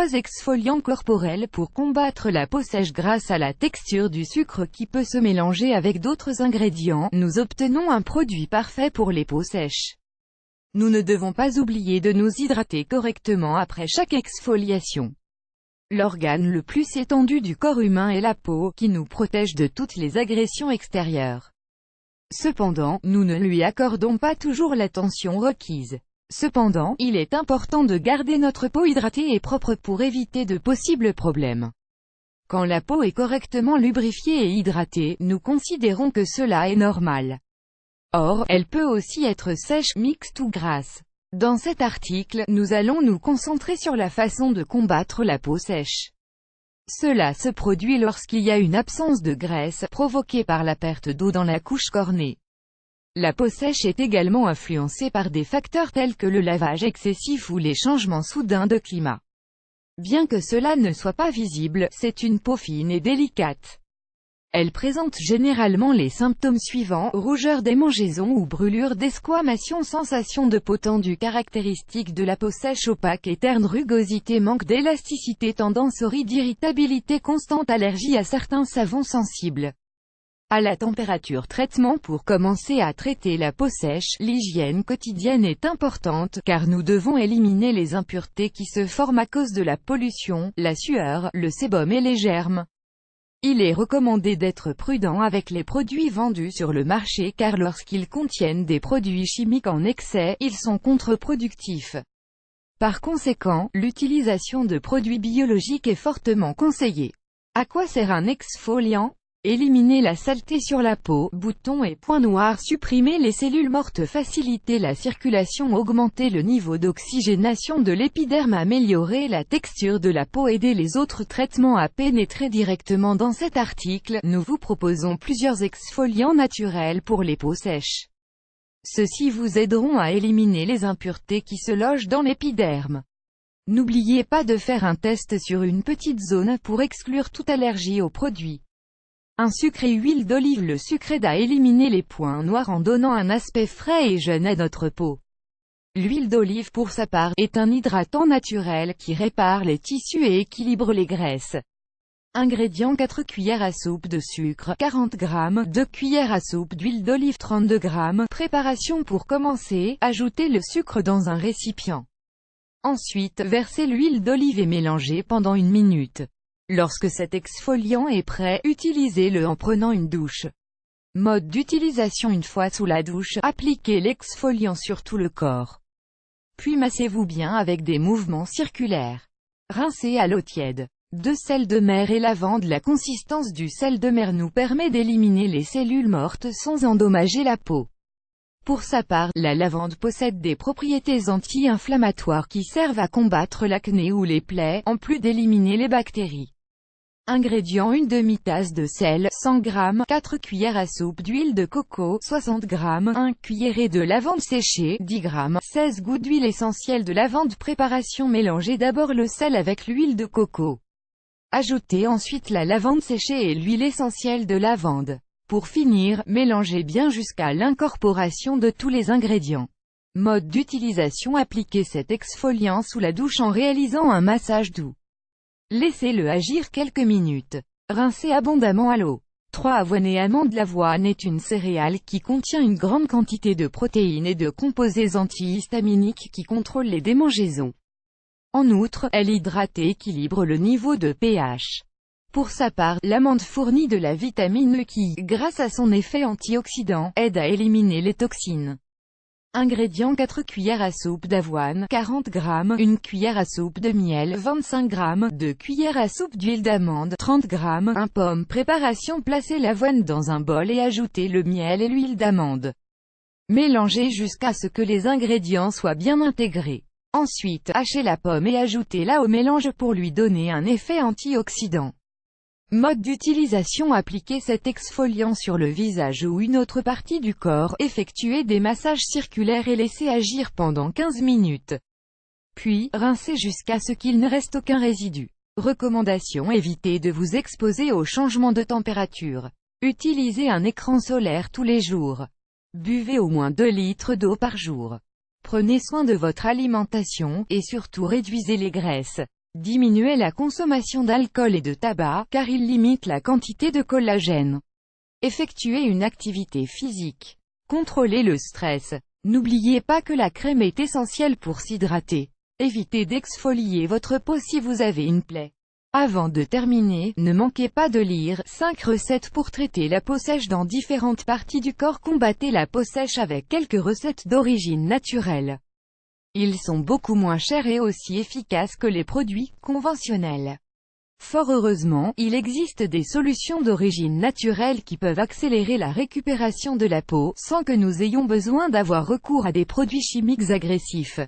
3 exfoliants corporels pour combattre la peau sèche. Grâce à la texture du sucre qui peut se mélanger avec d'autres ingrédients, nous obtenons un produit parfait pour les peaux sèches. Nous ne devons pas oublier de nous hydrater correctement après chaque exfoliation. L'organe le plus étendu du corps humain est la peau, qui nous protège de toutes les agressions extérieures. Cependant, nous ne lui accordons pas toujours l'attention requise. Cependant, il est important de garder notre peau hydratée et propre pour éviter de possibles problèmes. Quand la peau est correctement lubrifiée et hydratée, nous considérons que cela est normal. Or, elle peut aussi être sèche, mixte ou grasse. Dans cet article, nous allons nous concentrer sur la façon de combattre la peau sèche. Cela se produit lorsqu'il y a une absence de graisse, provoquée par la perte d'eau dans la couche cornée. La peau sèche est également influencée par des facteurs tels que le lavage excessif ou les changements soudains de climat. Bien que cela ne soit pas visible, c'est une peau fine et délicate. Elle présente généralement les symptômes suivants: rougeur, démangeaison ou brûlure, desquamation, sensation de peau tendue caractéristique de la peau sèche, opaque et terne, rugosité, manque d'élasticité, tendance aux rides, irritabilité constante, allergie à certains savons sensibles. À la température. Traitement. Pour commencer à traiter la peau sèche, l'hygiène quotidienne est importante, car nous devons éliminer les impuretés qui se forment à cause de la pollution, la sueur, le sébum et les germes. Il est recommandé d'être prudent avec les produits vendus sur le marché car lorsqu'ils contiennent des produits chimiques en excès, ils sont contre-productifs. Par conséquent, l'utilisation de produits biologiques est fortement conseillée. À quoi sert un exfoliant? Éliminer la saleté sur la peau, boutons et points noirs, supprimer les cellules mortes, faciliter la circulation, augmenter le niveau d'oxygénation de l'épiderme, améliorer la texture de la peau, aider les autres traitements à pénétrer directement. Dans cet article, nous vous proposons plusieurs exfoliants naturels pour les peaux sèches. Ceux-ci vous aideront à éliminer les impuretés qui se logent dans l'épiderme. N'oubliez pas de faire un test sur une petite zone pour exclure toute allergie aux produits. Un sucre et huile d'olive. Le sucre aide à éliminer les points noirs en donnant un aspect frais et jeune à notre peau. L'huile d'olive, pour sa part, est un hydratant naturel qui répare les tissus et équilibre les graisses. Ingrédients: 4 cuillères à soupe de sucre, 40 g, 2 cuillères à soupe d'huile d'olive, 32 g. Préparation. Pour commencer, ajoutez le sucre dans un récipient. Ensuite, versez l'huile d'olive et mélangez pendant 1 minute. Lorsque cet exfoliant est prêt, utilisez-le en prenant une douche. Mode d'utilisation: une fois sous la douche, appliquez l'exfoliant sur tout le corps. Puis massez-vous bien avec des mouvements circulaires. Rincez à l'eau tiède. De sel de mer et lavande. La consistance du sel de mer nous permet d'éliminer les cellules mortes sans endommager la peau. Pour sa part, la lavande possède des propriétés anti-inflammatoires qui servent à combattre l'acné ou les plaies, en plus d'éliminer les bactéries. Ingrédients: une demi-tasse de sel, 100 g, 4 cuillères à soupe d'huile de coco, 60 g, 1 cuillerée de lavande séchée, 10 g, 16 gouttes d'huile essentielle de lavande. Préparation: mélangez d'abord le sel avec l'huile de coco. Ajoutez ensuite la lavande séchée et l'huile essentielle de lavande. Pour finir, mélangez bien jusqu'à l'incorporation de tous les ingrédients. Mode d'utilisation: appliquez cet exfoliant sous la douche en réalisant un massage doux. Laissez-le agir quelques minutes. Rincez abondamment à l'eau. 3. Avoine et amande. L'avoine est une céréale qui contient une grande quantité de protéines et de composés antihistaminiques qui contrôlent les démangeaisons. En outre, elle hydrate et équilibre le niveau de pH. Pour sa part, l'amande fournit de la vitamine E qui, grâce à son effet antioxydant, aide à éliminer les toxines. Ingrédients: 4 cuillères à soupe d'avoine, 40 g, 1 cuillère à soupe de miel, 25 g, 2 cuillères à soupe d'huile d'amande, 30 g, 1 pomme. Préparation: placez l'avoine dans un bol et ajoutez le miel et l'huile d'amande. Mélangez jusqu'à ce que les ingrédients soient bien intégrés. Ensuite, hachez la pomme et ajoutez-la au mélange pour lui donner un effet antioxydant. Mode d'utilisation: appliquez cet exfoliant sur le visage ou une autre partie du corps, effectuez des massages circulaires et laissez agir pendant 15 minutes. Puis, rincez jusqu'à ce qu'il ne reste aucun résidu. Recommandation: évitez de vous exposer aux changements de température. Utilisez un écran solaire tous les jours. Buvez au moins 2 litres d'eau par jour. Prenez soin de votre alimentation, et surtout réduisez les graisses. Diminuez la consommation d'alcool et de tabac, car ils limitent la quantité de collagène. Effectuez une activité physique. Contrôlez le stress. N'oubliez pas que la crème est essentielle pour s'hydrater. Évitez d'exfolier votre peau si vous avez une plaie. Avant de terminer, ne manquez pas de lire 5 recettes pour traiter la peau sèche dans différentes parties du corps. Combattez la peau sèche avec quelques recettes d'origine naturelle. Ils sont beaucoup moins chers et aussi efficaces que les produits conventionnels. Fort heureusement, il existe des solutions d'origine naturelle qui peuvent accélérer la récupération de la peau, sans que nous ayons besoin d'avoir recours à des produits chimiques agressifs.